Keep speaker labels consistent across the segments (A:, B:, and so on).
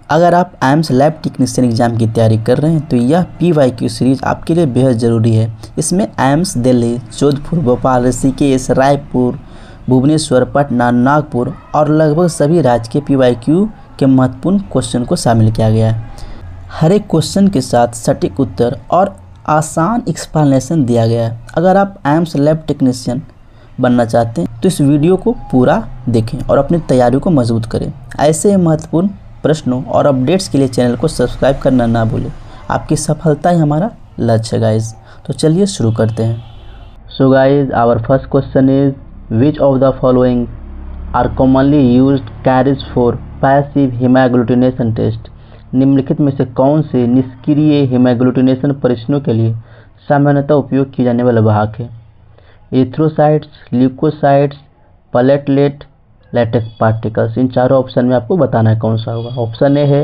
A: अगर आप AIIMS lab technician exam की तैयारी कर रहे हैं तो यह PYQ सीरीज़ आपके लिए बेहद ज़रूरी है। इसमें एम्स दिल्ली, जोधपुर, भोपाल, ऋषिकेश, रायपुर, भुवनेश्वर, पटना, नागपुर और लगभग सभी राज्य के PYQ के महत्वपूर्ण क्वेश्चन को शामिल किया गया है। हर एक क्वेश्चन के साथ सटीक उत्तर और आसान एक्सप्लेनेशन दिया गया है। अगर आप एम्स लैब टेक्नीशियन बनना चाहते हैं तो इस वीडियो को पूरा देखें और अपनी तैयारी को मजबूत करें। ऐसे ही महत्वपूर्ण प्रश्नों और अपडेट्स के लिए चैनल को सब्सक्राइब करना ना भूलें। आपकी सफलता ही हमारा लक्ष्य है गाइज। तो चलिए शुरू करते हैं। So guys, our first question is which of the following are commonly used carriage for passive haemagglutination test. निम्नलिखित में से कौन से निष्क्रिय हेमाग्लूटिनेशन परीक्षणों के लिए सामान्यतः उपयोग किए जाने वाले वाहक है? Erythrocytes, leucocytes, platelet, latex particles. इन चारों ऑप्शन में आपको बताना है कौन सा होगा। ऑप्शन ए है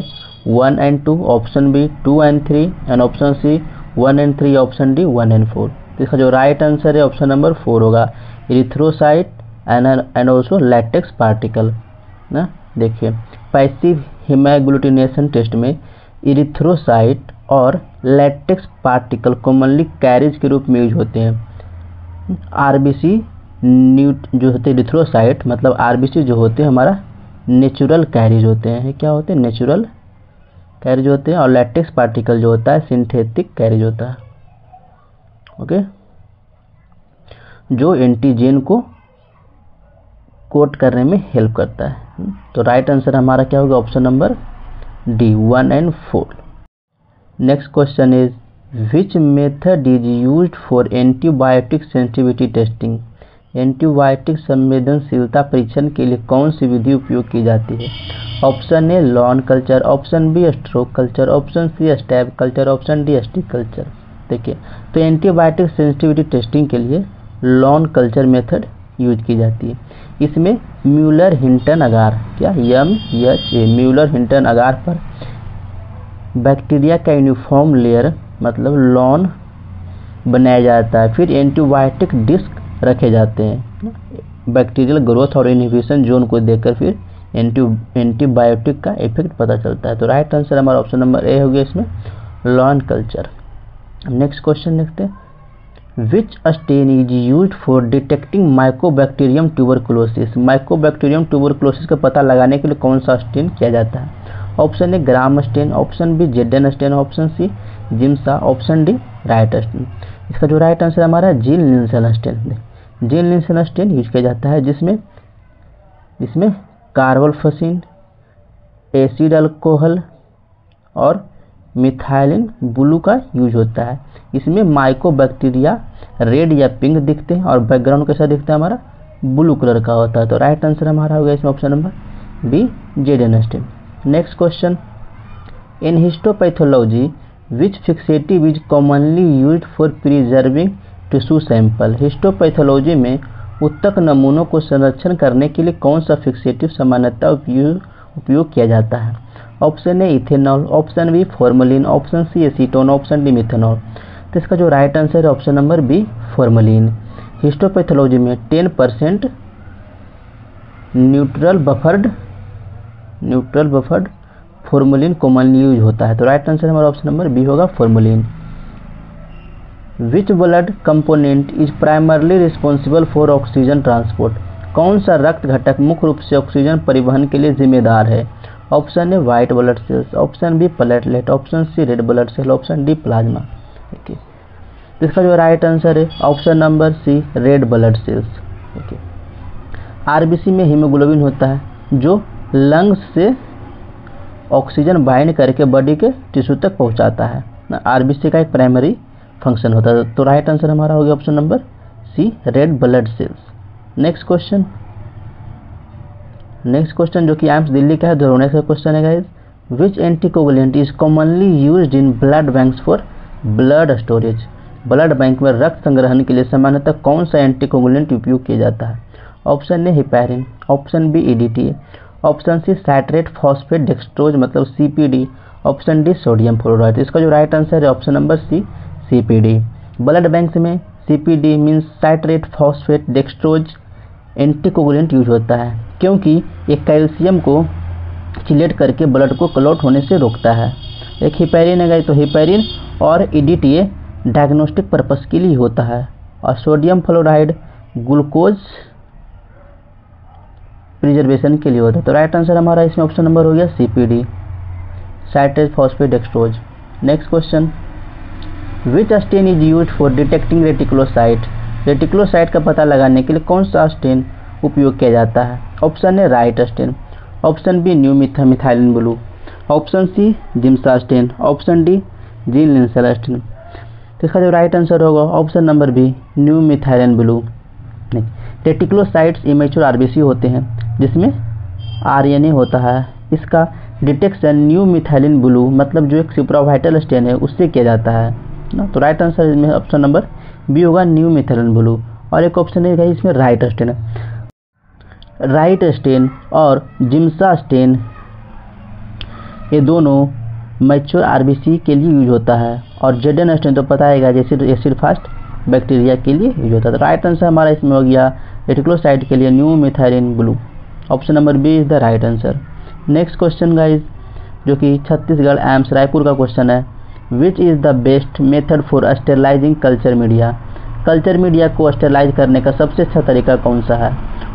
A: 1 and 2, option B 2 and 3 and option C 1 and 3, option D 1 and 4। तो इसका जो राइट आंसर है ऑप्शन नंबर 4 होगा, erythrocyte and also latex particle ना। देखिए, पैसिव हेमाग्लूटिनेशन टेस्ट में एरिथ्रोसाइट और लैटेक्स पार्टिकल कॉमनली कैरेज के रूप में यूज होते हैं। आरबीसी जो होते हैं एरिथ्रोसाइट मतलब आरबीसी जो होते हैं हमारा नेचुरल कैरेज होते हैं। क्या होते हैं? नेचुरल कैरेज होते हैं। और लैटेक्स पार्टिकल जो होता है सिंथेटिक कैरेज होता है। ओके, जो एंटीजन को कोट करने में हेल्प करता है। तो राइट आंसर हमारा क्या होगा? Option number D 1 and 4। Next question is which method is used for antibiotic sensitivity testing. Antibiotic संवेदनशीलता परीक्षण के लिए कौन सी विधि उपयोग की जाती है? Option A lawn culture, option B streak culture, option C stab culture, option D stick culture. देखिए, तो एंटीबायोटिक सेंसिटिविटी टेस्टिंग के लिए लॉन कल्चर मेथड यूज की जाती है। इसमें म्यूलर हिंटन अगार, क्या MHA म्यूलर हिंटन अगार पर बैक्टीरिया का यूनिफॉर्म लेयर मतलब लॉन बनाया जाता है। फिर एंटीबायोटिक डिस्क रखे जाते हैं। बैक्टीरियल ग्रोथ और इनहिबिशन जोन को देखकर फिर एंटीबायोटिक का इफेक्ट पता चलता है। तो राइट आंसर हमारा ऑप्शन नंबर ए हो गया इसमें, लॉन कल्चर। नेक्स्ट क्वेश्चन देखते हैं, which stain is used for detecting mycobacterium tuberculosis. Mycobacterium tuberculosis का पता लगाने के लिए कौन सा स्टेन किया जाता है? Option A gram stain, option B Jaden stain, option C Giemsa, option D Wright stain. इसका जो राइट आंसर हमारा Ziehl Neelsen stain, Ziehl Neelsen stain use किया जाता है जिसमें कार्बोफसिन, एसिड अल्कोहल और मिथाइलिन ब्लू का यूज होता है। इसमें माइकोबैक्टीरिया रेड या पिंक दिखते हैं और बैकग्राउंड कैसा दिखता है हमारा? ब्लू कलर का होता है। तो राइट आंसर हमारा हो गया इसमें option number B Jaden stain. Next question, in histopathology which fixative is commonly used for preserving tissue sample. Histopathology में उत्तक नमूनों को संरक्षण करने के लिए कौन सा फिक्सेटिव सामान्यतः उपयोग किया जाता है? Option A ethanol, option B formalin, option C acetone, option D methanol. तो इसका जो राइट आंसर है option number B formalin. Histopathology में 10% neutral buffered formalin commonly use होता है। तो राइट आंसर हमारा ऑप्शन नंबर बी होगा formalin. Which blood component is primarily responsible for oxygen transport. कौन सा रक्त घटक मुख्य रूप से ऑक्सीजन परिवहन के लिए जिम्मेदार है? Option A white blood cells, option B platelet, option C red blood cell, option D plasma. देखिए, इसका जो राइट आंसर है option number C red blood cells. देखिए, आरबीसी में हीमोग्लोबिन होता है जो लंग्स से ऑक्सीजन बाइंड करके बॉडी के टिश्यू तक पहुंचाता है ना। आरबीसी का एक प्राइमरी फंक्शन होता है। तो राइट आंसर हमारा हो गया option number C red blood cells. Next question जो कि एम्स दिल्ली का है, 2019 का क्वेश्चन है guys, which anticoagulant is commonly used in blood banks for blood storage. Blood bank में रक्त संग्रहण के लिए सामान्यतः कौन सा एंटीकोगुलेंट उपयोग किया जाता है? Option A heparin, option B EDTA, option C citrate phosphate dextrose मतलब CPD, option D sodium fluoride. इसका जो राइट आंसर है option number C CPD। Blood bank में CPD means citrate phosphate dextrose anticoagulant use होता है क्योंकि ये calcium को चिलेट करके ब्लड को क्लॉट होने से रोकता है। एक हिपैरिन है गाइस, तो हिपैरिन और ईडीटीए डायग्नोस्टिक पर्पस के लिए होता है। और सोडियम फ्लोराइड ग्लूकोज प्रिजर्वेशन के लिए होता है। तो राइट आंसर हमारा इसमें ऑप्शन नंबर हो गया CPD, citrate phosphate dextrose. Next question, which stain is use for detecting reticulocyte? Reticulocyte का पता लगाने के लिए कौन सा स्टेन उपयोग किया जाता है? Option A Wright stain, option B new methylene blue, option C Giemsa stain, option D Ziehl लिंसल स्टेन। तो इसका जो राइट आंसर होगा option number B new methylene blue. Reticulocytes immature RBC होते हैं जिसमें आरएनए होता है। इसका डिटेक्शन न्यू मिथाइलिन ब्लू मतलब जो एक सुप्रावाइटल स्टेन है उससे किया जाता है ना। तो राइट आंसर इसमें ऑप्शन नंबर बी होगा न्यू मिथाइलिन ब्लू। और एक ऑप्शन है इसमें राइट स्टेन है। राइट स्टेन और जिम्सा स्टेन ये दोनों मैच्योर आरबीसी के लिए यूज होता है। और जेडन स्टेन तो पता है जैसे एसिड फास्ट बैक्टीरिया के लिए यूज होता है। तो राइट आंसर हमारा इसमें हो गया रेटिकुलोसाइट के लिए new methylene blue. Option number B is the right answer. Next question guys, जो कि छत्तीसगढ़ एम्स रायपुर का क्वेश्चन है, which is the best method for sterilising culture media? Culture media को स्टेरलाइज करने का सबसे अच्छा तरीका कौन सा है?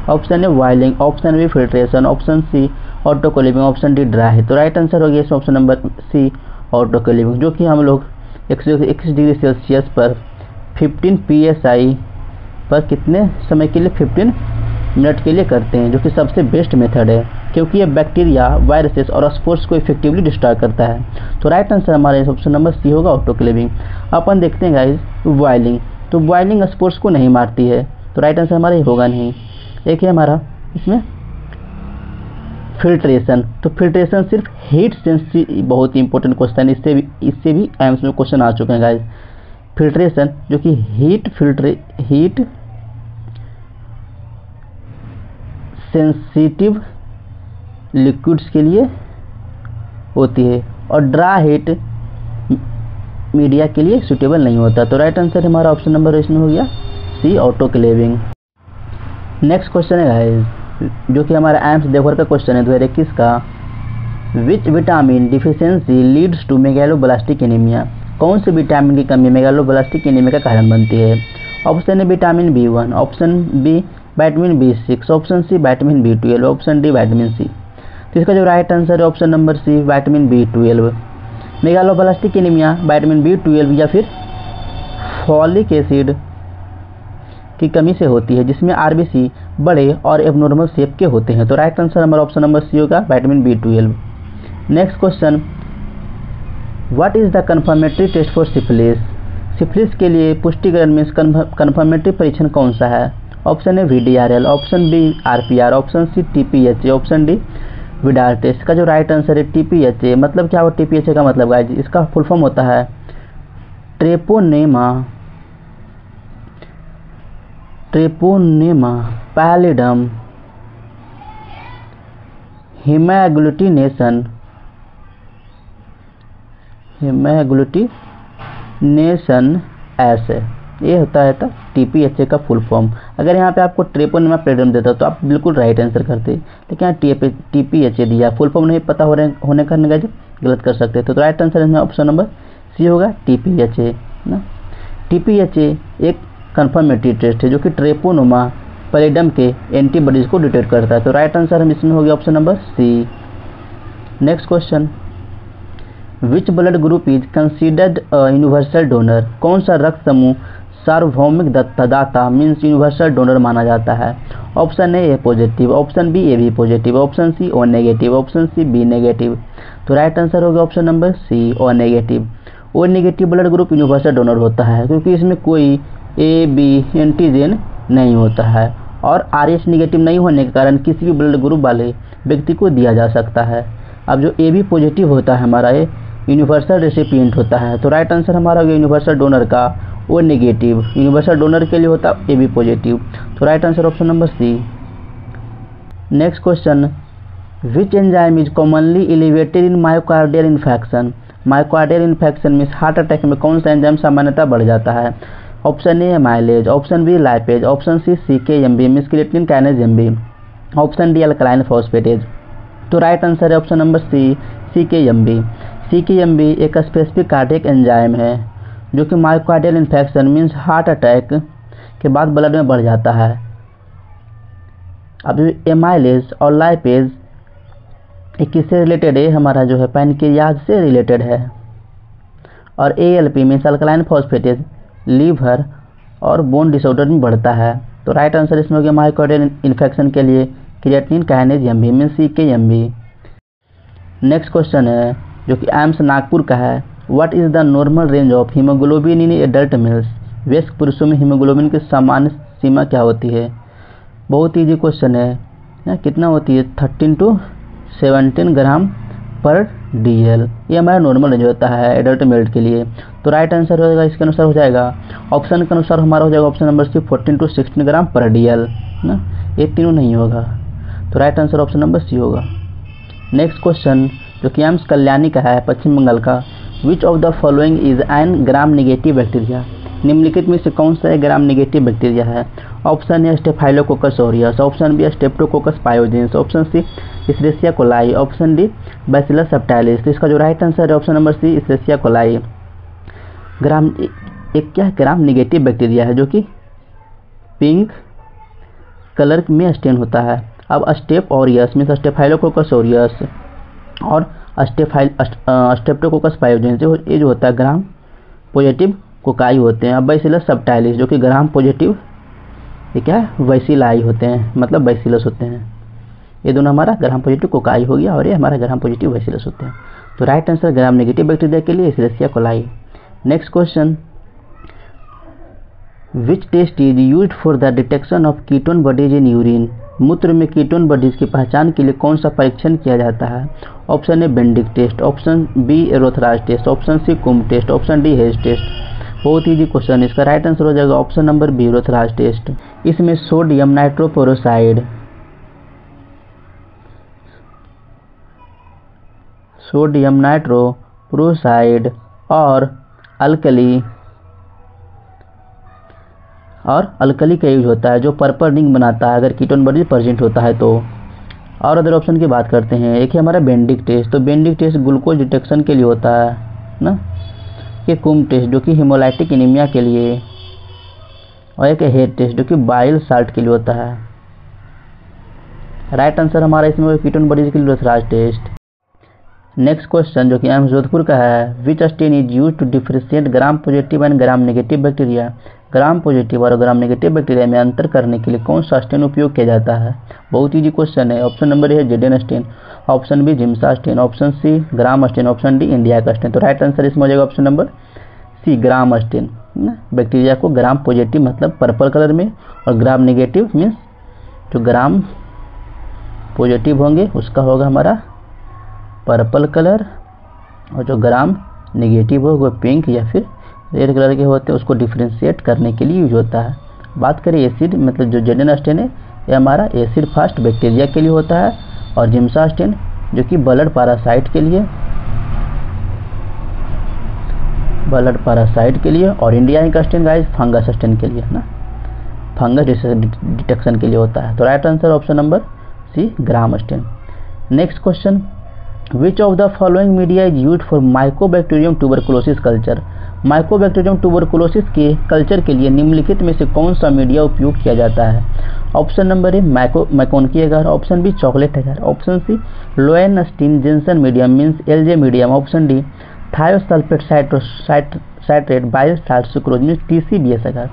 A: Option A boiling, option B filtration, option C autoclaving, option D dry. तो राइट आंसर हो गया इसमें ऑप्शन नंबर सी ऑटोक्लेविंग, जो कि हम लोग 121 डिग्री सेल्सियस पर 15 PSI पर कितने समय के लिए 15 मिनट के लिए करते हैं, जो कि सबसे बेस्ट मेथड है क्योंकि ये बैक्टीरिया वायरसेस और स्पोर्स को इफेक्टिवली डिस्ट्रॉय करता है। तो राइट आंसर हमारा ऑप्शन नंबर सी होगा ऑटोक्लेविंग। अपन देखते हैं गाइस बॉइलिंग, तो बॉइलिंग स्पोर्स को नहीं मारती है, तो राइट आंसर हमारा होगा नहीं। एक है हमारा इसमें फिल्ट्रेशन, तो फिल्ट्रेशन सिर्फ हीट सेंसिटिव, बहुत ही इंपॉर्टेंट क्वेश्चन, इससे भी एम्स में क्वेश्चन आ चुके हैं गाइस। फिल्ट्रेशन जो कि हीट सेंसिटिव लिक्विड्स के लिए होती है और ड्राई हीट मीडिया के लिए सूटेबल नहीं होता। तो राइट आंसर हमारा ऑप्शन नंबर इसमें हो गया सी ऑटोक्लेविंग। नेक्स्ट क्वेश्चन है गाइस, जो कि हमारा एम्स देवघर का क्वेश्चन है 2021 का, which vitamin deficiency leads to megaloblastic anaemia? कौन से विटामिन की कमी मेगालोब्लास्टिक एनीमिया का कारण बनती है? Option A vitamin B1, option B vitamin B6, option C vitamin B12, option D vitamin C. तो इसका जो राइट आंसर है option number C vitamin B12। Megaloblastic anaemia vitamin B12 या फिर फॉलिक एसिड की कमी से होती है जिसमें आरबीसी बड़े और एबनॉर्मल शेप के होते हैं। तो राइट आंसर हमारा ऑप्शन नंबर सी होगा vitamin B12। Next question, what is the confirmatory test for syphilis? Syphilis के लिए पुष्टिकरण में कन्फर्मेटरी परीक्षण कौन सा है? Option A VDRL, option B RPR, option C TPHA, option D Widal test. का जो राइट आंसर है TPHA। मतलब क्या हो TPHA का मतलब गाइस, इसका फुल फॉर्म होता है ट्रेपोनेमा पैलिडम हिमैग्लूटिनेशन ऐसे ये होता है था TPHA का फुल फॉर्म। अगर यहाँ पे आपको ट्रेपोनेमा पैलिडम देता तो आप बिल्कुल राइट आंसर करते, लेकिन यहाँ TPHA दिया, फुल फॉर्म नहीं पता होने का गलत कर सकते थे। तो राइट आंसर इसमें ऑप्शन नंबर सी होगा TPHA ना। TPHA एक कन्फर्मेटरी टेस्ट है जो कि ट्रेपोनेमा पैलिडम के एंटीबॉडीज को डिटेक्ट करता है। तो राइट आंसर हम इसमें हो गया option number C. Next question, which blood group is considered universal donor? कौन सा रक्त समूह सार्वभौमिक दाता मीन्स यूनिवर्सल डोनर माना जाता है? Option A positive, option B AB positive, option C O negative, option C B negative. तो राइट आंसर होगा option number C O negative. O negative blood group universal donor होता है क्योंकि इसमें कोई AB एंटीजन नहीं होता है और RH नेगेटिव नहीं होने के कारण किसी भी ब्लड ग्रुप वाले व्यक्ति को दिया जा सकता है। अब जो AB पॉजिटिव होता है हमारा ये यूनिवर्सल रेसिपिएंट होता है। तो राइट आंसर हमारा होगा यूनिवर्सल डोनर का O नेगेटिव, यूनिवर्सल डोनर के लिए होता है AB पॉजिटिव। तो right answer option number C. Next question, which enzyme is commonly elevated in myocardial infection? Myocardial infection means heart attack में कौन सा एंजाइम सामान्यतः बढ़ जाता है? Option A amylase, option B lipase, option C CKMB means creatinine kinase MB, option D alkaline phosphatase. तो right answer है option number सी, CKMB। CKMB एक स्पेसिफिक कार्डियक एंजाइम है जो कि myocardial infection means heart attack के बाद blood में बढ़ जाता है। अब एमाइलेज और लाइपेज ये किससे रिलेटेड है? हमारा जो है पैनक्रियाज से रिलेटेड है। और ALP means alkaline phosphatase liver और बोन डिसऑर्डर में बढ़ता है। तो राइट आंसर इसमें हो गया मायोकार्डियल इन्फेक्शन के लिए creatinine kinase MB means CKMB। Next question है जो कि एम्स नागपुर का है। What is the normal range of haemoglobin in adult males? वयस्क पुरुषों में हीमोग्लोबिन की सामान्य सीमा क्या होती है? बहुत ईजी क्वेश्चन है। कितना होती है? 13 to 17 ग्राम पर DL। ये हमारा नॉर्मल रेंज होता है एडल्ट मेल के लिए। तो राइट आंसर हो जाएगा इसके अनुसार हो जाएगा ऑप्शन के अनुसार हमारा हो जाएगा option number C 14 to 16 gram per DL ना, ये तीनों नहीं होगा। तो right answer option number C होगा। नेक्स्ट क्वेश्चन जो कि एम्स कल्याणी का है पश्चिम बंगाल का। Which of the following is an gram negative bacteria? निम्नलिखित में से कौन सा ग्राम निगेटिव बैक्टीरिया है? Option A Staphylococcus aureus, option B Streptococcus pyogenes, option C Escherichia coli, option D Bacillus subtilis. तो इसका जो राइट आंसर है option number C Escherichia coli. Gram एक क्या ग्राम निगेटिव बैक्टीरिया है जो कि पिंक कलर में स्टेन होता है। अब step aureus means staphylococcus aureus और स्ट्रेप्टोकोकस पायोजेंस ये जो होता है ग्राम पॉजिटिव कोकाई होते हैं। अब बैसिलस सबटाइलिस जो कि ग्राम पॉजिटिव ये क्या है वैसिलाई होते हैं, मतलब बैसिलस होते हैं। ये दोनों हमारा ग्राम पॉजिटिव कोकाई हो गया और ये हमारा ग्राम पॉजिटिव बैसिलस होते हैं। तो right answer gram negative bacteria के लिए Escherichia coli. Next question, which test is used for the detection of ketone bodies in urine? मूत्र में कीटोन बॉडीज की पहचान के लिए कौन सा परीक्षण किया जाता है? Option A Benedict test, option B Rothera's test, option C Coombs test, option D Hay's test. बहुत ईजी क्वेश्चन, इसका राइट आंसर हो जाएगा option number B Rothera's test. इसमें सोडियम नाइट्रोपोरोसाइड और अल्कली का यूज होता है जो पर्पल रिंग बनाता है अगर कीटोन बॉडी प्रेजेंट होता है तो। और अदर ऑप्शन की बात करते हैं, एक है हमारा बेंडिक टेस्ट। तो बेंडिक टेस्ट ग्लूकोज डिटेक्शन के लिए होता है ना। ये कुम्ब टेस्ट जो कि हेमोलाइटिक एनीमिया के लिए, और एक हेड टेस्ट जो कि बाइल साल्ट के लिए होता है। राइट आंसर हमारा इसमें कीटोन बॉडीज के लिए एरोथराज टेस्ट। नेक्स्ट क्वेश्चन जो कि एम्स जोधपुर का है, which stain is use to differentiate gram positive and gram negative bacteria? Gram positive और ग्राम नेगेटिव बैक्टीरिया में अंतर करने के लिए कौन सा स्टेन उपयोग किया जाता है? बहुत ईजी क्वेश्चन है। ऑप्शन नंबर ए है Jaden stain, option B Giemsa stain, option C ग्राम स्टेन, ऑप्शन डी इंडिया का स्टेन। तो राइट आंसर इसमें हो जाएगा ऑप्शन नंबर सी ग्राम स्टेन। बैक्टीरिया को ग्राम पॉजिटिव मतलब पर्पल कलर में, और ग्राम नेगेटिव मीन्स जो ग्राम पॉजिटिव होंगे उसका होगा हमारा पर्पल कलर, और जो ग्राम नेगेटिव हो वो पिंक या फिर रेड कलर के होते हैं, उसको डिफ्रेंशिएट करने के लिए यूज होता है। बात करें एसिड मतलब जो जेडेन स्टेन है ये हमारा एसिड फास्ट बैक्टीरिया के लिए होता है, और जिम्सा स्टेन जो कि ब्लड पैरासाइट के लिए, और इंडिया का स्टेन गाइस फंगस स्टेन के लिए ना, फंगस डिटेक्शन के लिए होता है। तो right answer option number C gram stain. Next question, which of the following media is used for mycobacterium tuberculosis culture? Mycobacterium tuberculosis के कल्चर के लिए निम्नलिखित में से कौन सा मीडिया उपयोग किया जाता है? Option number A MacConkey agar, option B chocolate agar, option C Lowenstein Jensen medium means LJ medium, option D thiosulphate citrate bile salt sucrose means TCBS agar.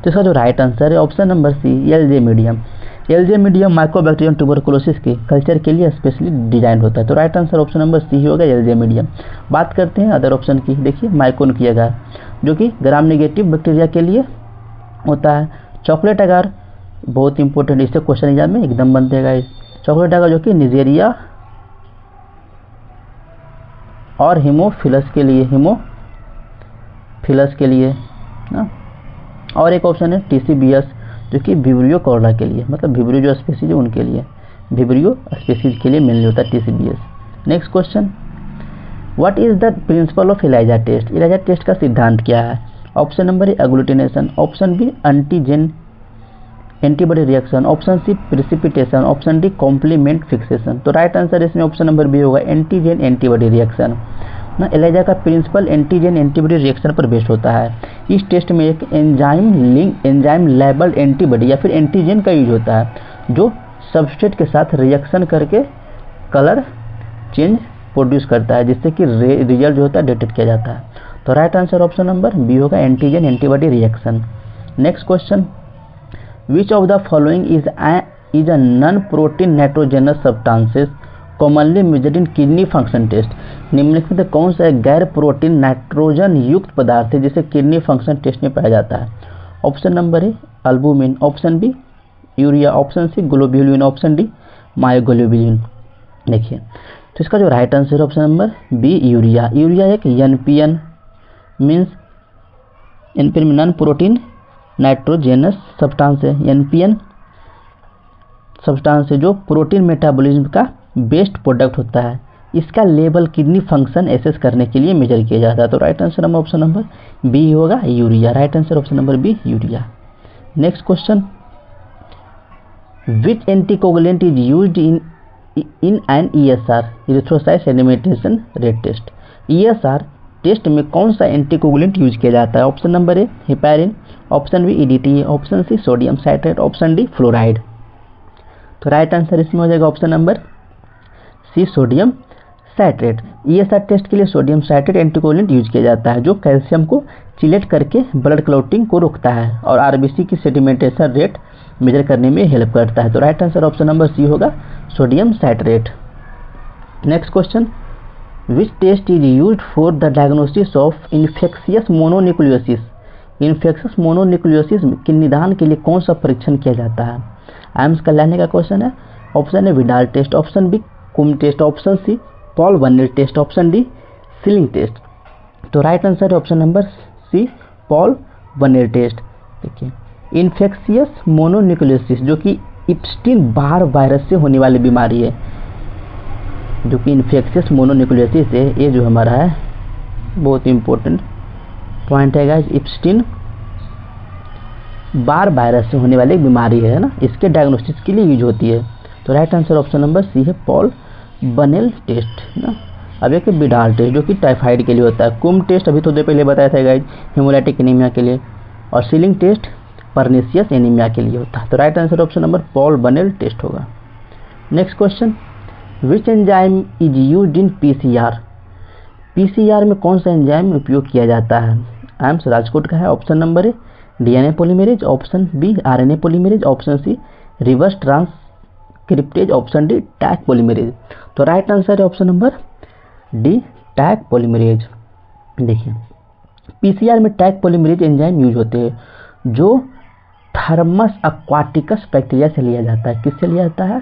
A: तो इसका जो राइट आंसर है option number C LJ medium. LJ medium mycobacterium tuberculosis के culture के लिए specially design होता है। तो right answer option number C होगा LJ मीडियम। बात करते हैं अदर ऑप्शन की, देखिए माइकोनकी एगार जो कि ग्राम नेगेटिव बैक्टीरिया के लिए होता है। चॉकलेट एगार बहुत इंपॉर्टेंट, इससे क्वेश्चन एग्जाम में एकदम बनते हैं। चॉकलेट एगार जो कि निजेरिया और हीमोफिलस के लिए ना। और एक ऑप्शन है TCBS जो कि विब्रियो कॉर्डा के लिए, मतलब विब्रियो जो स्पीसीज है उनके लिए, विब्रियो स्पीसीज के लिए मेनली होता है TCBS। Next question, what is the principle of ELISA test? ELISA test का सिद्धांत क्या है? Option number A agglutination, option B antigen antibody reaction, option C precipitation, option D complement fixation. तो right answer इसमें option number B होगा, antigen antibody reaction ना। ELISA का principle antigen antibody reaction पर बेस्ड होता है। इस टेस्ट में एक एंजाइम लेबल्ड एंटीबॉडी या फिर एंटीजन का यूज होता है जो सबस्ट्रेट के साथ रिएक्शन करके कलर चेंज प्रोड्यूस करता है, जिससे कि रिजल्ट जो होता है डिटेक्ट किया जाता है। तो right answer option number B होगा, antigen antibody reaction. Next question, which of the following is a non protein nitrogenous substances commonly measured in kidney function test. निम्नलिखित में कौन सा गैर प्रोटीन नाइट्रोजन युक्त पदार्थ है जिसे किडनी फंक्शन टेस्ट में पाया जाता है? Option number A albumin, option B urea, option C globulin, option D myoglobin. देखिए तो इसका जो right answer option number B urea. Urea एक NPN means non protein nitrogenous substance है। एनपीएन सब्सटेंस है जो प्रोटीन मेटाबॉलिज्म का बेस्ट प्रोडक्ट होता है। इसका लेवल किडनी फंक्शन एसेस करने के लिए मेजर किया जाता है। तो right answer number option number B होगा, urea. Right answer option number B urea. Next question, which anticoagulant is used in an ESR erythrocyte sedimentation rate test. ESR test में कौन सा एंटीकोगुलेंट यूज किया जाता है? Option number A heparin, option B EDTA, option C sodium citrate, option D fluoride. तो right answer इसमें हो जाएगा option number C sodium citrate. ESR test के लिए सोडियम साइट्रेट एंटीकोगुलेंट यूज किया जाता है जो कैल्शियम को चिलेट करके ब्लड क्लॉटिंग को रोकता है और RBC की सेडिमेंटेशन रेट मेजर करने में हेल्प करता है। तो right answer option number C होगा, sodium citrate. Next question, which test is used for the diagnosis of infectious mononucleosis. Infectious mononucleosis के निदान के लिए कौन सा परीक्षण किया जाता है? एम्स का लाने का क्वेश्चन है। Option A Widal test, option B Coombs test, option C Paul Bunnell test, option D Schilling test. तो राइट आंसर है option number C Paul Bunnell test. देखिए इन्फेक्शियस मोनोन्यूक्लियोसिस जो कि इप्स्टीन बार वायरस से होने वाली बीमारी है, जो कि इन्फेक्शियस मोनोन्यूक्लियोसिस है, ये जो हमारा है बहुत इंपॉर्टेंट पॉइंट है गाइस। इप्स्टीन बार वायरस से होने वाली एक बीमारी है ना, इसके डायग्नोसिस के लिए यूज होती है। तो right answer option number C है पॉल बनेल टेस्ट ना। अब एक विडाल टेस्ट जो कि टाइफाइड के लिए होता है। कुम टेस्ट अभी थोड़ी देर पहले बताया था गाइस हेमोलाइटिक एनीमिया के लिए, और सीलिंग टेस्ट परनीसियस एनीमिया के लिए होता है। तो right answer option number Paul Bunnell test होगा। Next question, which enzyme is used in PCR। PCR में कौन सा एंजाइम उपयोग किया जाता है? एम्स राजकोट का है। Option number A DNA polymerase, option B RNA polymerase, option C reverse transcriptase, option D Taq polymerase. तो राइट आंसर है option number D Taq polymerase. देखिए PCR में टैग पॉलीमरेज एंजाइम यूज होते हैं जो थर्मस अक्वाटिकस बैक्टीरिया से लिया जाता है। किससे लिया जाता है?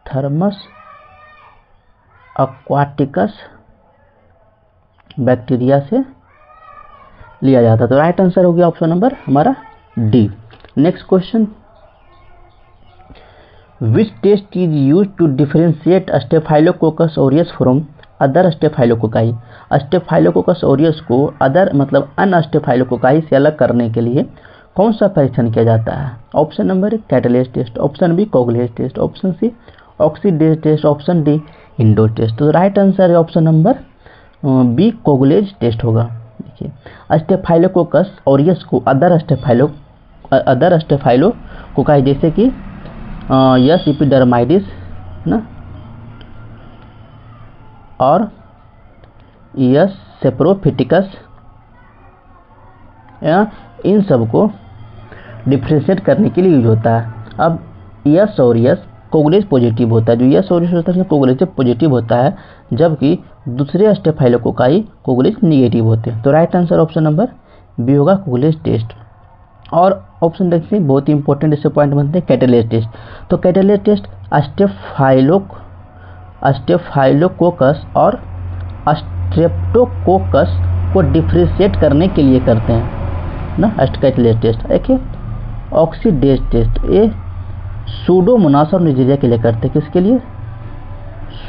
A: थर्मस अक्वाटिकस बैक्टीरिया से लिया जाता है। तो राइट आंसर हो गया ऑप्शन नंबर हमारा D. Next question, which test is used to differentiate staphylococcus aureus from other staphylococci. Staphylococcus aureus को अदर मतलब अन्य स्टेफाइलोकोकाई से अलग करने के लिए कौन सा परीक्षण किया जाता है? Option number A catalase test, option B coagulase test, option C oxidase test, option D indole test. तो राइट आंसर है option number B coagulase test होगा। देखिए स्टेफाइलोकोकस ऑरियस को अदर स्टेफाइलोकोकाई जैसे कि यस एपिडर्माइडिस ना और यस सेप्रोफिटिकस, इन सब को डिफ्रेंशिएट करने के लिए यूज होता है। अब यस और यस कोगलेज पॉजिटिव होता है, जो यस और यस होता है कोगलेज पॉजिटिव होता है, जबकि दूसरे स्टेफाइलोकोकाई कोगलेज निगेटिव होते हैं। तो right answer option number B होगा कोगलेज टेस्ट। और ऑप्शन देखिए बहुत ही इंपॉर्टेंट इससे पॉइंट बनते हैं कैटलेज टेस्ट। तो कैटलेज टेस्ट स्टेफाइलोकोकस और स्ट्रेप्टोकोकस को डिफ्रेंशिएट करने के लिए करते हैं ना कैटलेज टेस्ट। देखिए ऑक्सीडेज टेस्ट ये सूडोमोनास और निजेरिया के लिए करते हैं। किसके लिए?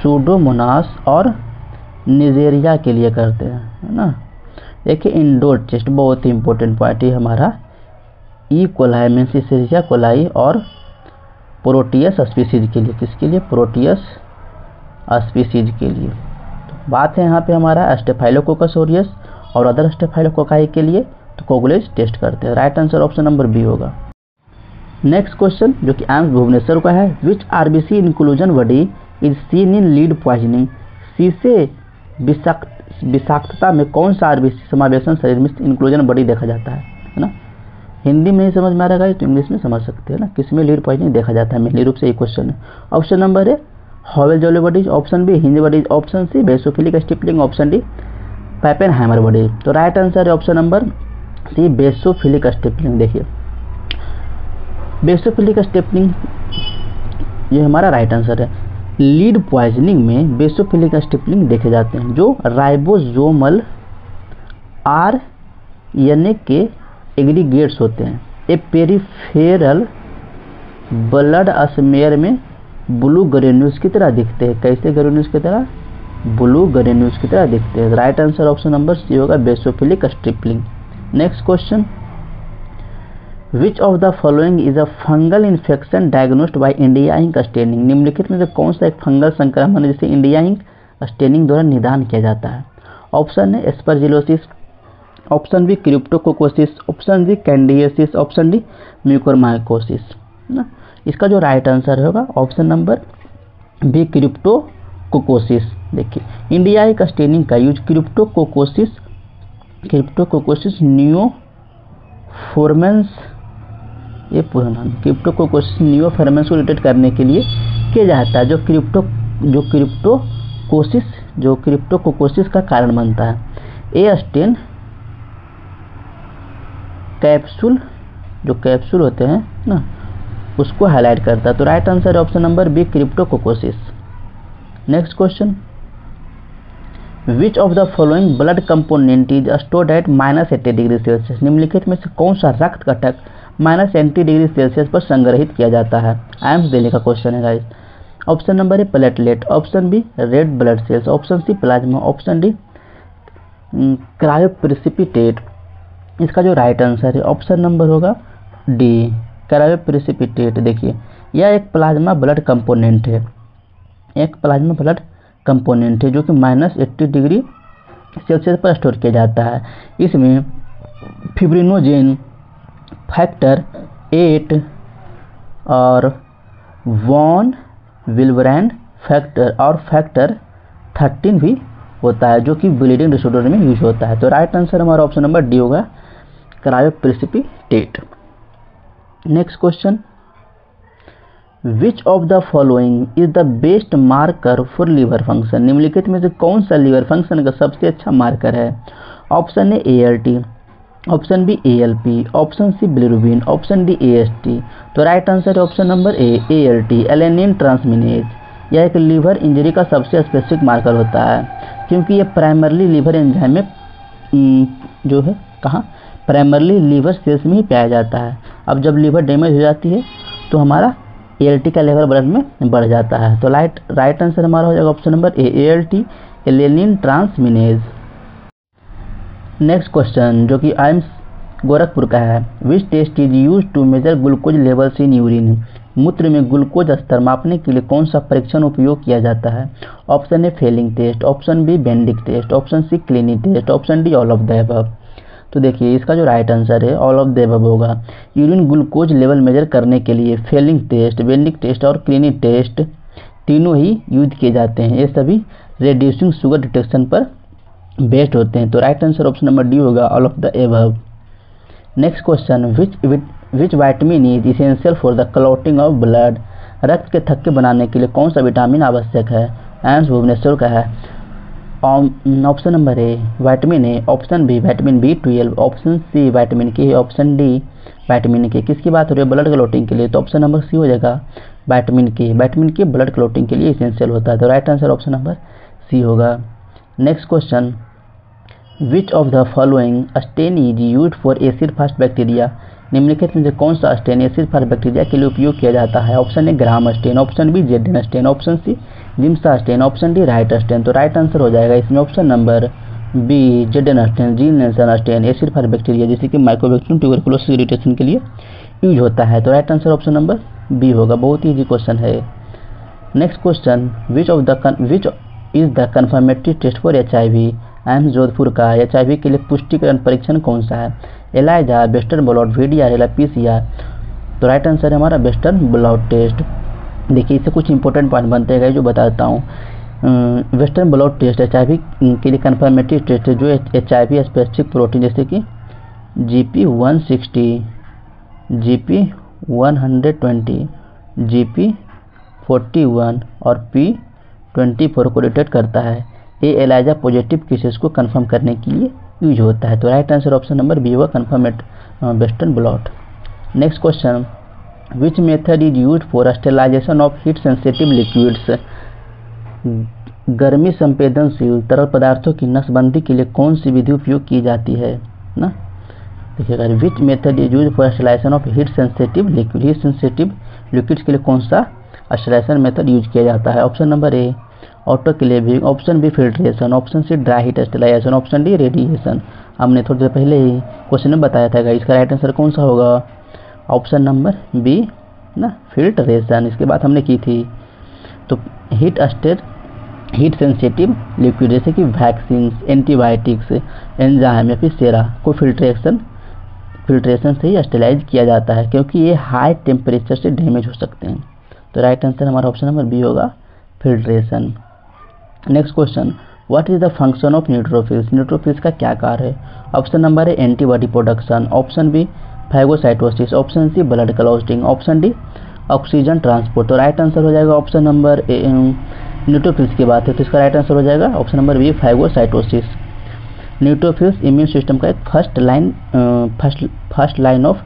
A: सूडोमोनास और निजेरिया के लिए करते हैं, है ना। देखिए इंडोर टेस्ट बहुत ही इंपॉर्टेंट पॉइंट है हमारा E coli means Escherichia coli और प्रोटियस स्पीसीज के लिए। किसके लिए? प्रोटियस स्पीसीज के लिए। तो बात है यहाँ पे हमारा स्टेफाइलोकोकस ऑरियस और अदर स्टेफाइलोकोकाई के लिए तो कोगुलेज टेस्ट करते हैं। Right answer option number B होगा। नेक्स्ट क्वेश्चन जो कि एम्स भुवनेश्वर का है, which RBC inclusion body is seen in lead poisoning. शीशे विषाक्तता में कौन सा आरबीसी समावेशन शरीर में इंक्लूजन बॉडी देखा जाता है ना। हिंदी में नहीं समझ में आ रहा है तो इंग्लिश में समझ सकते हैं ना, किसमें लीड पॉइजनिंग देखा जाता है, मेनली रूप से ये क्वेश्चन है। Option number A Howell Jolly bodies, option B Heinz bodies, option C basophilic stippling, option D Pappenheimer body. तो राइट आंसर है option number C basophilic stippling. देखिए बेसोफिलिक स्टिपलिंग ये हमारा राइट आंसर है। लीड पॉइजनिंग में basophilic stippling देखे जाते हैं जो राइबोसोमल आरएनए के एग्रीगेट्स होते हैं। ए पेरिफेरल ब्लड स्मेयर में ब्लू ग्रेन्यूल्स की तरह दिखते हैं। कैसे ग्रेन्यूल्स की तरह? ब्लू ग्रेन्यूल्स की तरह दिखते हैं। Right answer option number C होगा basophilic stippling. Next question, which of the following is a fungal infection diagnosed by India ink staining. निम्नलिखित में से कौन सा एक फंगल संक्रमण है जिसे इंडिया इंक स्टेनिंग द्वारा निदान किया जाता है। ऑप्शन है aspergillosis, option B cryptococcosis, option D candidiasis, option D mucormycosis ना। इसका जो राइट आंसर होगा ऑप्शन नंबर बी क्रिप्टोकोकोसिस। देखिए इंडिया इंक स्टेनिंग का यूज क्रिप्टोकोकोसिस नियोफॉर्मेंस, ये पूरा नाम क्रिप्टोकोकोसिस नियोफॉर्मेंस को डिटेक्ट करने के लिए किया जाता है, जो क्रिप्टोकोकोसिस का कारण बनता है। ए स्टेन कैप्सूल, जो कैप्सूल होते हैं ना उसको हाईलाइट करता है। तो राइट आंसर है option number B cryptococcosis. Next question, which of the following blood component is stored at -80 degree Celsius. निम्नलिखित में से कौन सा रक्त घटक -80 डिग्री सेल्सियस पर संग्रहित किया जाता है। एम्स दिल्ली का क्वेश्चन है guys. Option number A platelet, option B red blood cells, option C plasma, option D cryoprecipitate. इसका जो राइट आंसर है ऑप्शन नंबर होगा डी क्रायोप्रेसिपिटेट। देखिए यह एक प्लाज्मा ब्लड कंपोनेंट है, एक प्लाज्मा ब्लड कंपोनेंट है जो कि -80 डिग्री सेल्सियस पर स्टोर किया जाता है। इसमें फिब्रिनोजेन, फैक्टर 8 और वॉन विल्ब्रेंड फैक्टर और फैक्टर 13 भी होता है जो कि ब्लीडिंग डिसऑर्डर में यूज होता है। तो राइट आंसर हमारा ऑप्शन नंबर डी होगा cryoprecipitate. Next question, which of the following is the best marker for liver function. निम्नलिखित में से कौन सा लीवर फंक्शन का सबसे अच्छा मार्कर है। Option A ALT, option B ALP, option C bilirubin, option D AST। तो राइट आंसर है option number A ALT alanine transaminase. यह एक लीवर इंजरी का सबसे स्पेसिफिक मार्कर होता है क्योंकि यह प्राइमरली लीवर एंजाइम में जो है कहाँ प्राइमरली लीवर सेल्स में ही पाया जाता है। अब जब लीवर डैमेज हो जाती है तो हमारा ALT का लेवल ब्लड में बढ़ जाता है। तो राइट आंसर हमारा हो जाएगा option number A ALT alanine transaminase. Next question जो कि एम्स गोरखपुर का है, which test is use to measure glucose levels in urine. मूत्र में ग्लूकोज स्तर मापने के लिए कौन सा परीक्षण उपयोग किया जाता है। Option A Fehling test, option B Benedict test, option C Clinitest, option D all of the above. तो देखिए इसका जो राइट आंसर है ऑल ऑफ द अबव होगा। यूरिन ग्लूकोज लेवल मेजर करने के लिए फेलिंग टेस्ट, बेंडिक टेस्ट और क्लिनी टेस्ट तीनों ही यूज किए जाते हैं। ये सभी रेड्यूसिंग शुगर डिटेक्शन पर बेस्ड होते हैं। तो right answer option number D होगा all of the above. Next question, which vitamin is essential for the clotting of blood. रक्त के थक्के बनाने के लिए कौन सा विटामिन आवश्यक है। एम्स भुवनेश्वर का है। Option number A vitamin A, option B vitamin B12, option C vitamin K, option D vitamin K. किसकी बात हो रही है ब्लड क्लॉटिंग के लिए। तो ऑप्शन नंबर सी हो जाएगा विटामिन के। विटामिन के ब्लड क्लॉटिंग के लिए इसेंशियल होता है। तो right answer option number C होगा। Next question, which of the following stain is used for acid fast bacteria. निम्नलिखित में से कौन सा स्टेन एसिड फास्ट बैक्टीरिया के लिए उपयोग किया जाता है। Option A gram stain, option B जेडिन stain, option C Giemsa stain, option D Wright stain. तो राइट आंसर हो जाएगा इसमें option number B Ziehl stain, Ziehl Neelsen stain, ए सिर्फ बैक्टीरिया जैसे कि माइकोबैक्टीरियम ट्यूबरकुलोसिस इरिटेशन के लिए यूज होता है। तो right answer option number B होगा। बहुत ही इजी क्वेश्चन है। Next question, which is the confirmatory test for HIV? AIIMS Jodhpur का HIV के लिए पुष्टिकरण परीक्षण कौन सा है? एलाइजा, वेस्टर्न ब्लॉट, VDR या PCR? तो राइट आंसर है हमारा वेस्टर्न ब्लॉट टेस्ट। देखिए इससे कुछ इंपॉर्टेंट पॉइंट बनते हैं जो बताता हूँ। वेस्टर्न ब्लॉट टेस्ट HIV के लिए कन्फर्मेटरी टेस्ट है जो HIV स्पेसिफिक प्रोटीन जैसे कि GP160, GP120, GP41 और P24 को डिटेक्ट करता है। ये एलाइजा पॉजिटिव केसेस को कंफर्म करने के लिए यूज होता है। तो right answer option number B होगा, confirmatory western blot. Next question, which method is use for sterilisation of heat sensitive liquids? गर्मी संवेदनशील तरल पदार्थों की नसबंदी के लिए कौन सी विधि उपयोग की जाती है ना? देखिएगा, which method is use for sterilisation of heat sensitive liquids के लिए कौन सा स्टेरिलाइजेशन मेथड यूज किया जाता है? Option number A autoclaving, option B filtration, option C dry heat sterilisation, option D radiation. हमने थोड़ी देर पहले ही क्वेश्चन में बताया था। इसका राइट आंसर कौन सा होगा? ऑप्शन नंबर बी ना, फिल्ट्रेशन। इसके बाद हमने की थी। तो हीट सेंसिटिव लिक्विड जैसे कि वैक्सीन, एंटीबायोटिक्स, एंजाइम या फिर सेरा को फिल्ट्रेशन से ही स्टेरिलाइज किया जाता है क्योंकि ये हाई टेम्परेचर से डैमेज हो सकते हैं। तो राइट आंसर हमारा ऑप्शन नंबर बी होगा, filtration. Next question, what is the function of neutrophils? Neutrophils का क्या कार्य है? Option number A antibody production, option B phagocytosis, option C blood clotting, option D oxygen transport. तो right answer हो जाएगा option number ए। Neutrophils की बात है तो इसका राइट आंसर हो जाएगा option number B, phagocytosis. Neutrophils immune system का एक फर्स्ट लाइन ऑफ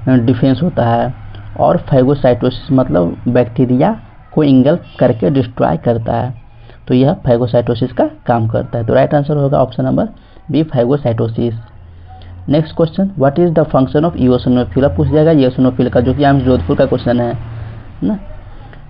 A: डिफेंस होता है और फैगोसाइटोसिस मतलब बैक्टीरिया को इंगल्फ करके डिस्ट्रॉय करता है। तो यह फैगोसाइटोसिस का काम करता है। तो राइट आंसर होगा option number B, phagocytosis. Next question, what is the function of eosinophil? पूछ जाएगा इओसिनोफिल का, जो कि एम्स जोधपुर का क्वेश्चन है ना।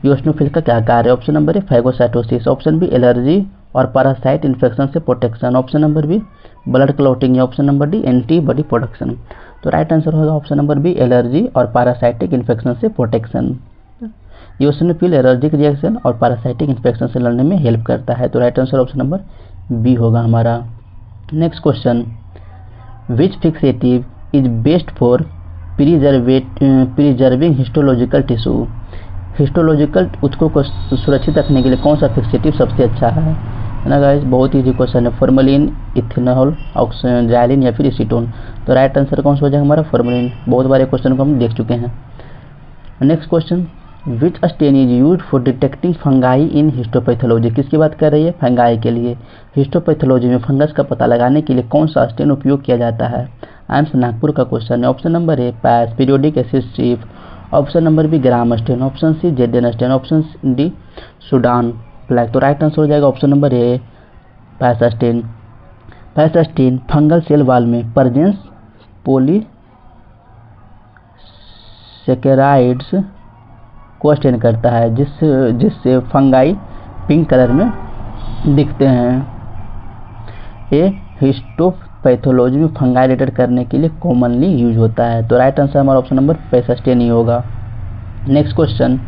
A: इओसिनोफिल का क्या कार्य है? Option number A phagocytosis, option B allergy और पैरासाइट इन्फेक्शन से protection, option number B blood clotting, option number D antibody production. तो राइट आंसर होगा ऑप्शन नंबर बी, एलर्जी और पैरासाइटिक इन्फेक्शन से प्रोटेक्शन। इओसिनोफिल एलर्जिक रिएक्शन और parasitic infection से लड़ने में हेल्प करता है। तो right answer option number B होगा हमारा। Next question, which fixative is best for preserving histological tissue? Histological ऊतकों को सुरक्षित रखने के लिए कौन सा फिक्सेटिव सबसे अच्छा है ना गाइस? बहुत इजी क्वेश्चन है। फॉर्मेलिन, इथेनॉल, ऑक्सीजन या फिर एसीटोन। तो राइट आंसर कौन सा हो जाएगा हमारा? फॉर्मेलिन। बहुत बारे क्वेश्चन को हम देख चुके हैं। Next question, which stain is use for detecting fungi in histopathology? किसकी बात कर रही है? फंगाई के लिए। हिस्टोपैथोलॉजी में फंगस का पता लगाने के लिए कौन सा स्टेन उपयोग किया जाता है? एम्स नागपुर का क्वेश्चन है। Option number A PAS, periodic acid strip, option number B Gram stain, option C जेडेन stain, option D Sudan black. तो राइट आंसर हो जाएगा ऑप्शन नंबर ए, पैस स्टेन। पैस स्टेन फंगल सेल वाल में presence polysaccharides को stand करता है जिससे फंगाई पिंक कलर में दिखते हैं। ये हिस्टोपैथोलॉजी में फंगाई डिटेक्ट करने के लिए कॉमनली यूज होता है। तो राइट आंसर हमारा ऑप्शन नंबर पैसास्टेन ही होगा। Next question,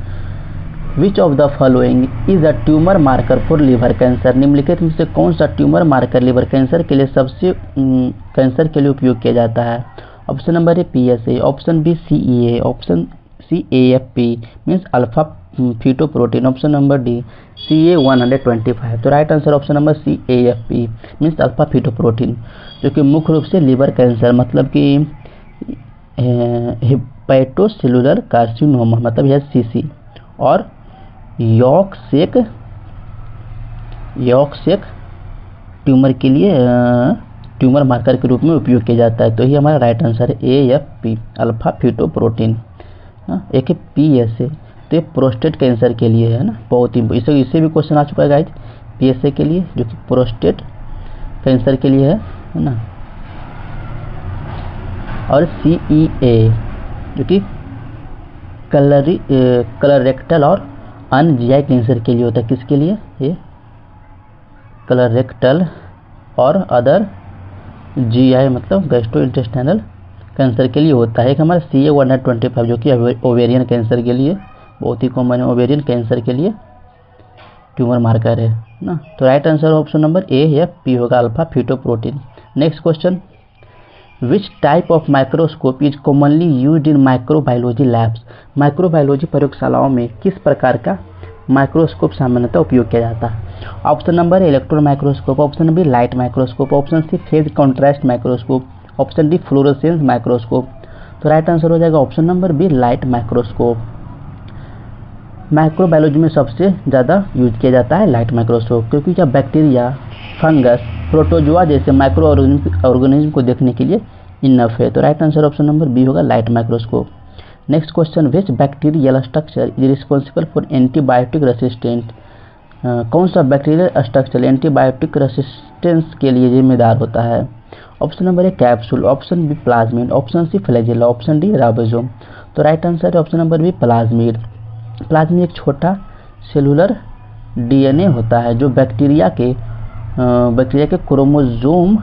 A: which of the following is a tumour marker for liver cancer? निम्नलिखित में से कौन सा ट्यूमर मार्कर लिवर कैंसर के लिए उपयोग किया जाता है? Option number A PSA, option B CEA, option C AFP means alpha fetoprotein, option number D CA125। तो right answer option number C AFP means alpha fetoprotein, जो कि मुख्य रूप से लिवर कैंसर मतलब कि हेपेटोसेलुलर कार्सिनोमा मतलब यह CC और यॉर्क शेक ट्यूमर के लिए ट्यूमर मार्कर के रूप में उपयोग किया जाता है। तो ये हमारा राइट आंसर है AFP अल्फा फीटोप्रोटीन। एक है PSA, तो ये प्रोस्टेट कैंसर के लिए है ना, बहुत ही इससे भी क्वेश्चन आ चुका है गाइज, PSA के लिए जो कि प्रोस्टेट कैंसर के लिए है ना। और CEA जो कि कलरेक्टल और अनजीआई कैंसर के लिए होता है। किसके लिए? ये कलरेक्टल और अदर GI मतलब गैस्ट्रो इंटेस्टाइनल कैंसर के लिए होता है। एक हमारा CA-125 जो कि ओवेरियन कैंसर के लिए बहुत ही कॉमन है, ओवेरियन कैंसर के लिए ट्यूमर मार्कर है ना। तो राइट आंसर ऑप्शन नंबर ए या पी होगा, alpha fetoprotein. Next question, which type of microscope is commonly used in microbiology labs. Microbiology प्रयोगशालाओं में किस प्रकार का माइक्रोस्कोप सामान्यतः उपयोग किया जाता है। Option number A electron microscope, option number B light microscope, option C phase contrast microscope, option D fluorescence microscope. तो राइट आंसर हो जाएगा option number B light microscope. Microbiology में सबसे ज़्यादा यूज किया जाता है लाइट माइक्रोस्कोप, क्योंकि क्या बैक्टीरिया, फंगस, प्रोटोजोआ जैसे माइक्रो ऑर्गेनिज्म को देखने के लिए इनफ है। तो right answer option number B होगा light microscope. Next question, which bacterial structure is responsible for antibiotic resistant. कौन सा बैक्टीरियल स्ट्रक्चर एंटीबायोटिक रेसिस्टेंस के लिए जिम्मेदार होता है। Option number A capsule, option B plasmid, option C flagella, option D ribosome. तो right answer है option number B plasmid. Plasmid एक छोटा सेलुलर DNA होता है जो बैक्टीरिया के क्रोमोसोम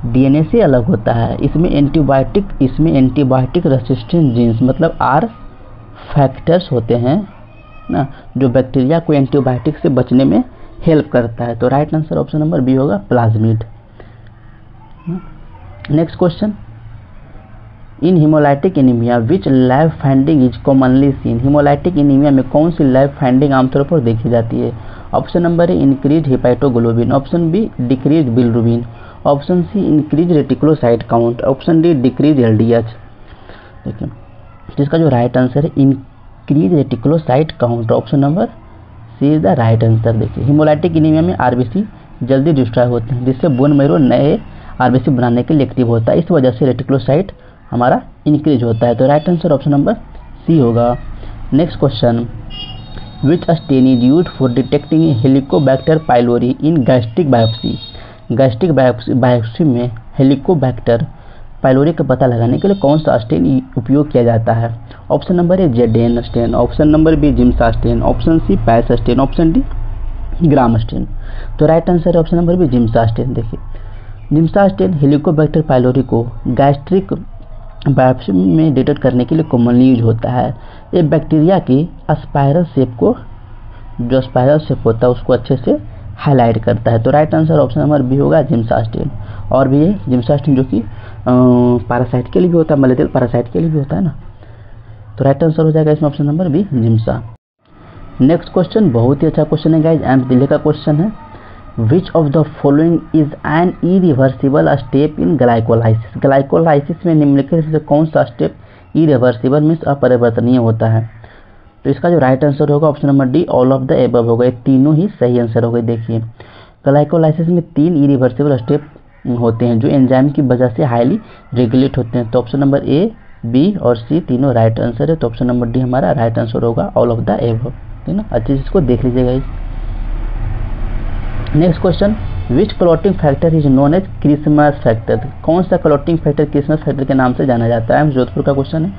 A: DNA से अलग होता है। इसमें एंटीबायोटिक रेसिस्टेंट जीन्स मतलब R फैक्टर्स होते हैं ना, जो बैक्टीरिया को एंटीबायोटिक से बचने में हेल्प करता है। तो right answer option number B होगा plasmid. Next question, in haemolytic anaemia which lab finding is commonly seen. Haemolytic anaemia में कौन सी लैब फाइंडिंग आमतौर पर देखी जाती है। Option number A increase haptoglobin, option B decrease bilirubin, option C increase reticulocyte count, option D decrease LDH। देखिए जिसका जो राइट आंसर है increase reticulocyte count, option number C is the right answer. देखिए हीमोलाइटिक एनीमिया में RBC जल्दी destroy होते हैं, जिससे बोन मैरो नए RBC बनाने के लिए एक्टिव होता है। इस वजह से रेटिकुलोसाइट हमारा इंक्रीज होता है। तो right answer option number C होगा। Next question, which stain is used for detecting Helicobacter pylori in gastric biopsy. Gastric biopsy में हेलिकोबैक्टर पाइलोरी का पता लगाने के लिए कौन सा स्टेन उपयोग किया जाता है। ऑप्शन नंबर ए जेडेन stain, option number B Giemsa stain, option C PAS stain, option D Gram stain. तो राइट आंसर है option number B Giemsa stain. देखिए जिम्सा स्टेन हेलिकोबैक्टर पाइलोरी को गैस्ट्रिक बायोप्सी में डिटेक्ट करने के लिए commonly use होता है। ये बैक्टीरिया की स्पाइरल शेप को, जो स्पाइरल शेप होता है उसको अच्छे से हाईलाइट करता है। तो right answer option number B होगा जिम्सा स्टेन। और भी है जिम्सा स्टेन जो कि पैरासाइट के लिए भी होता है, मलेरियल पैरासाइट के लिए भी होता है ना। तो राइट आंसर हो जाएगा इसमें option number B Giemsa. Next question बहुत ही अच्छा क्वेश्चन है गाइज, एम्स दिल्ली का क्वेश्चन है। विच of the following is N irreversible step in glycolysis. Glycolysis में निम्नलिखित से कौन सा स्टेप इरिवर्सिबल मीन्स अपरिवर्तनीय होता है। तो इसका जो राइट आंसर होगा option number D all of the above होगा। ये तीनों ही सही आंसर हो गए। देखिए ग्लाइकोलाइसिस में 3 इरिवर्सिबल स्टेप होते हैं जो एंजाइम की वजह से हाईली रेगुलेट होते हैं। तो ऑप्शन नंबर ए, बी और सी तीनों राइट आंसर है। तो ऑप्शन नंबर डी हमारा राइट आंसर होगा ऑल ऑफ द एबव, ठीक ना। अच्छे से इसको देख लीजिएगा। Next question, which clotting factor is known as Christmas factor. कौन सा क्लॉटिंग फैक्टर क्रिसमस फैक्टर के नाम से जाना जाता है। जोधपुर का क्वेश्चन है।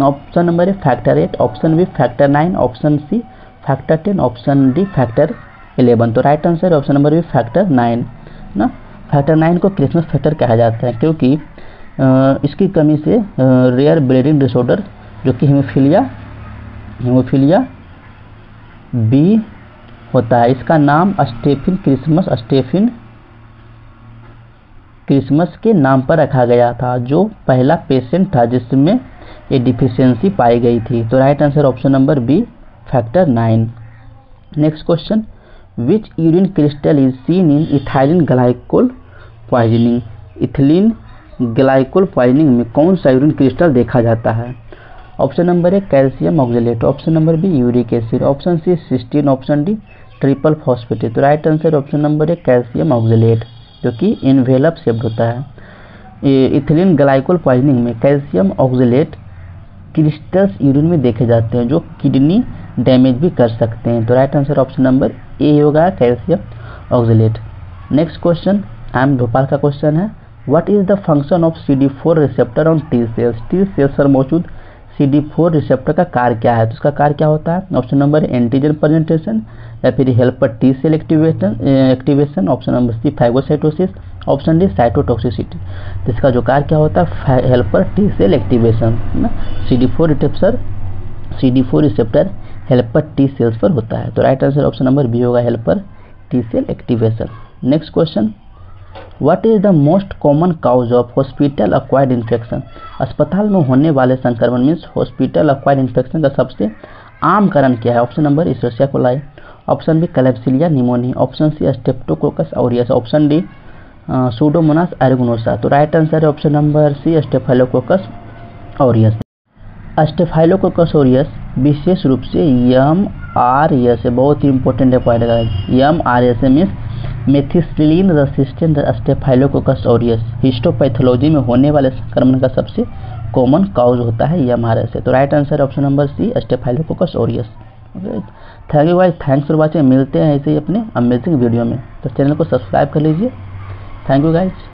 A: Option number A factor 8, option B factor 9, option C factor 10, option D factor 11। तो right answer option number B factor 9 ना। फैक्टर 9 को क्रिसमस फैक्टर कहा जाता है क्योंकि इसकी कमी से रेयर ब्लीडिंग डिसऑर्डर जो कि हीमोफीलिया बी होता है, इसका नाम स्टेफिन क्रिसमस के नाम पर रखा गया था, जो पहला पेशेंट था जिसमें ये डिफिशियंसी पाई गई थी। तो right answer option number B factor 9। Next question, which urine crystal is seen in ethylene glycol poisoning. Ethylene glycol poisoning में कौन सा यूरिन क्रिस्टल देखा जाता है। Option number A calcium oxalate, option number B uric acid, option C cystine, option D triple phosphate. तो right answer option number A calcium oxalate जो कि envelope shaped होता है। इथिलीन ग्लाइकोल पॉइजनिंग में calcium oxalate crystals urine में देखे जाते हैं जो किडनी डैमेज भी कर सकते हैं। तो right answer option number A होगा calcium oxalate. Next question AIIMS Bhopal का क्वेश्चन है। What is the function of CD4 receptor on T cells. T cells पर मौजूद CD4 रिसेप्टर का कार्य क्या है? तो इसका कार्य क्या होता है? ऑप्शन नंबर एंटीजन प्रेजेंटेशन, या फिर helper T cell activation, option number C phagocytosis, option D cytotoxicity. तो इसका जो कार्य क्या होता है? हेल्पर टी सेल एक्टिवेशन ना, CD4 receptor helper T cells पर होता है। तो right answer option number B होगा, helper T cell activation. Next question, what is the most common cause of hospital acquired infection? अस्पताल में होने वाले संक्रमण मीन्स हॉस्पिटल अक्वायर्ड इन्फेक्शन का सबसे आम कारण क्या है? Option number Escherichia coli, option B Klebsiella pneumoniae, option C Streptococcus aureus, option D Pseudomonas aeruginosa. तो राइट आंसर है option number C staphylococcus aureus. Staphylococcus aureus विशेष रूप से MRSA, बहुत ही इंपॉर्टेंट पॉइंट है, MRSA means methicillin resistant Staphylococcus aureus histopathology में होने वाले संक्रमण का सबसे कॉमन काउज होता है MRSA। तो right answer option number C staphylococcus aureus. Thank you guys, thanks for watching. मिलते हैं ऐसे ही अपने अमेजिंग वीडियो में। तो चैनल को सब्सक्राइब कर लीजिए। Thank you guys.